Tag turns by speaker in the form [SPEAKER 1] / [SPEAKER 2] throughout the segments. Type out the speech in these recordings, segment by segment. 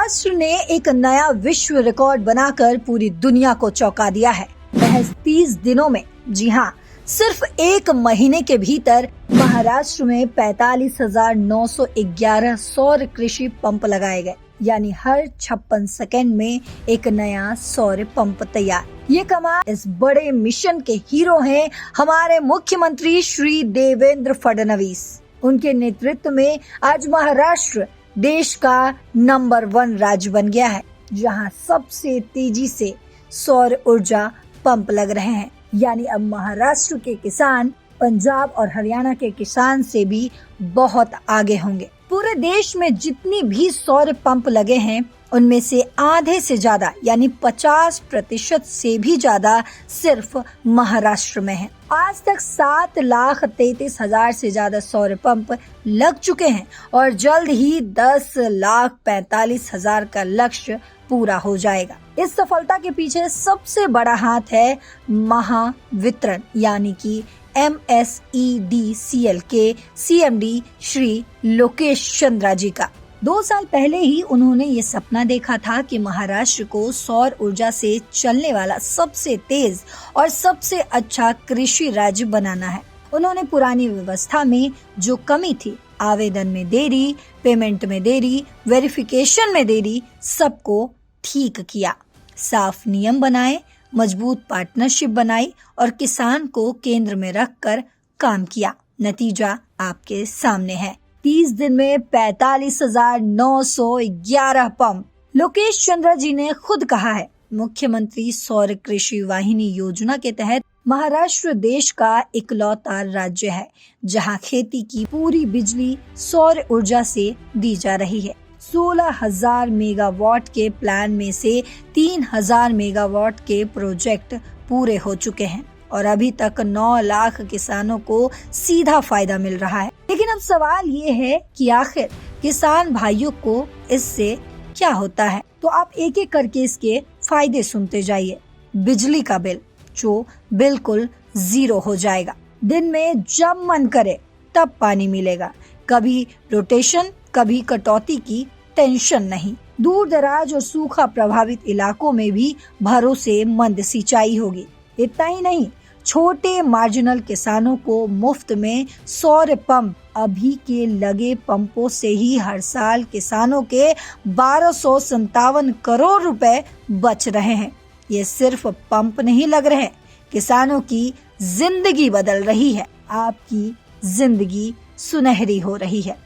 [SPEAKER 1] महाराष्ट्र ने एक नया विश्व रिकॉर्ड बनाकर पूरी दुनिया को चौंका दिया है। महज 30 दिनों में, जी हाँ, सिर्फ एक महीने के भीतर महाराष्ट्र में 45,911 सौर कृषि पंप लगाए गए, यानी हर 56 सेकंड में एक नया सौर पंप तैयार। ये कमाल इस बड़े मिशन के हीरो हैं हमारे मुख्यमंत्री श्री देवेंद्र फडणवीस। उनके नेतृत्व में आज महाराष्ट्र देश का नंबर 1 राज्य बन गया है, जहां सबसे तेजी से सौर ऊर्जा पंप लग रहे हैं। यानी अब महाराष्ट्र के किसान पंजाब और हरियाणा के किसान से भी बहुत आगे होंगे। पूरे देश में जितनी भी सौर पंप लगे हैं, उनमें से आधे से ज्यादा यानी 50% से भी ज्यादा सिर्फ महाराष्ट्र में है। आज तक 7,33,000 से ज्यादा सौर पंप लग चुके हैं और जल्द ही 10,45,000 का लक्ष्य पूरा हो जाएगा। इस सफलता के पीछे सबसे बड़ा हाथ है महावितरण यानी कि MSEDCL के CMD श्री लोकेश चंद्रा जी का। 2 साल पहले ही उन्होंने ये सपना देखा था कि महाराष्ट्र को सौर ऊर्जा से चलने वाला सबसे तेज और सबसे अच्छा कृषि राज्य बनाना है। उन्होंने पुरानी व्यवस्था में जो कमी थी, आवेदन में देरी, पेमेंट में देरी, वेरिफिकेशन में देरी, सबको ठीक किया। साफ नियम बनाए, मजबूत पार्टनरशिप बनाई और किसान को केंद्र में रखकर काम किया। नतीजा आपके सामने है। 30 दिन में 45,911 पंप। लोकेश चंद्रा जी ने खुद कहा है, मुख्यमंत्री सौर कृषि वाहिनी योजना के तहत महाराष्ट्र देश का इकलौता राज्य है जहां खेती की पूरी बिजली सौर ऊर्जा से दी जा रही है। 16,000 मेगावाट के प्लान में से 3,000 मेगावाट के प्रोजेक्ट पूरे हो चुके हैं और अभी तक 9 लाख किसानों को सीधा फायदा मिल रहा है। लेकिन अब सवाल ये है कि आखिर किसान भाइयों को इससे क्या होता है? तो आप एक एक करके इसके फायदे सुनते जाइए। बिजली का बिल जो बिल्कुल 0 हो जाएगा। दिन में जब मन करे तब पानी मिलेगा। कभी रोटेशन, कभी कटौती की टेंशन नहीं। दूर दराज और सूखा प्रभावित इलाकों में भी भरोसेमंद सिंचाई होगी। इतना ही नहीं, छोटे मार्जिनल किसानों को मुफ्त में सौर पंप, अभी के लगे पंपों से ही हर साल किसानों के 1257 करोड़ रुपए बच रहे हैं। ये सिर्फ पंप नहीं लग रहे, किसानों की जिंदगी बदल रही है। आपकी जिंदगी सुनहरी हो रही है।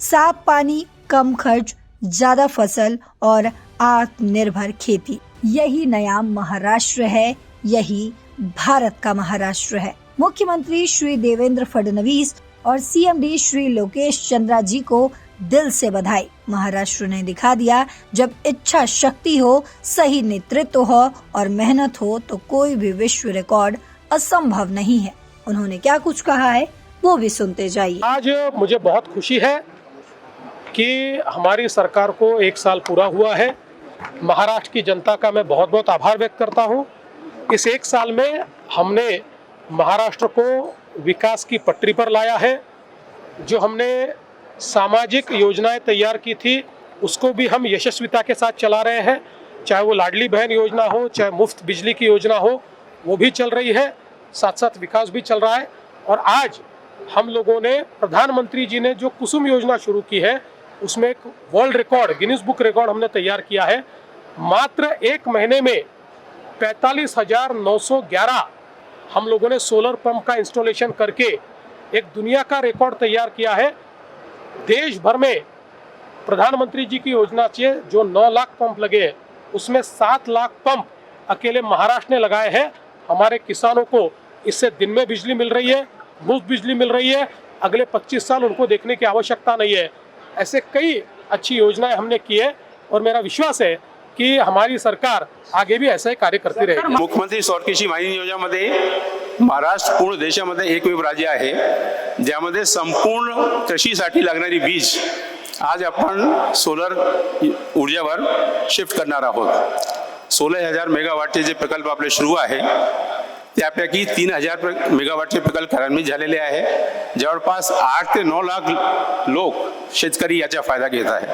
[SPEAKER 1] साफ पानी, कम खर्च, ज्यादा फसल और आत्मनिर्भर खेती, यही नया महाराष्ट्र है, यही भारत का महाराष्ट्र है। मुख्यमंत्री श्री देवेंद्र फडणवीस और CMD श्री लोकेश चंद्रा जी को दिल से बधाई। महाराष्ट्र ने दिखा दिया, जब इच्छा शक्ति हो, सही नेतृत्व हो और मेहनत हो तो कोई भी विश्व रिकॉर्ड असंभव नहीं है। उन्होंने क्या कुछ कहा है वो भी सुनते जाइए।
[SPEAKER 2] आज मुझे बहुत खुशी है कि हमारी सरकार को 1 साल पूरा हुआ है। महाराष्ट्र की जनता का मैं बहुत बहुत आभार व्यक्त करता हूँ। इस 1 साल में हमने महाराष्ट्र को विकास की पटरी पर लाया है। जो हमने सामाजिक योजनाएं तैयार की थी, उसको भी हम यशस्विता के साथ चला रहे हैं। चाहे वो लाडली बहन योजना हो, चाहे मुफ्त बिजली की योजना हो, वो भी चल रही है। साथ साथ विकास भी चल रहा है। और आज हम लोगों ने, प्रधानमंत्री जी ने जो कुसुम योजना शुरू की है, उसमें एक world record, Guinness book record हमने तैयार किया है। मात्र 1 महीने में 45,911 हम लोगों ने सोलर पंप का इंस्टॉलेशन करके एक दुनिया का रिकॉर्ड तैयार किया है। देश भर में प्रधानमंत्री जी की योजना से जो 9 लाख पंप लगे, उसमें 7 लाख पंप अकेले महाराष्ट्र ने लगाए हैं। हमारे किसानों को इससे दिन में बिजली मिल रही है, मुफ्त बिजली मिल रही है। अगले 25 साल उनको देखने की आवश्यकता नहीं है। ऐसे कई अच्छी योजनाएं हमने की है और मेरा विश्वास है की हमारी सरकार आगे भी ऐसे कार्य करती रहेगी।
[SPEAKER 3] मुख्यमंत्री सौर कृषी वाहिनी योजनेमध्ये महाराष्ट्र पूर्ण देशामध्ये एकमेव राज्य आहे ज्यामध्ये संपूर्ण कृषीसाठी लागणारी बीज आज आपण सोलर ऊर्जावर शिफ्ट करणार आहोत। 16,000 मेगावॉटचे जे प्रकल्प आपले सुरू आहे त्यापैकी 3,000 मेगावॉटचे प्रकल्प कार्यान्वित झालेले आहे। जवळपास 8 ते 9 लाख लोक शेतकरी याचा फायदा घेत आहेत।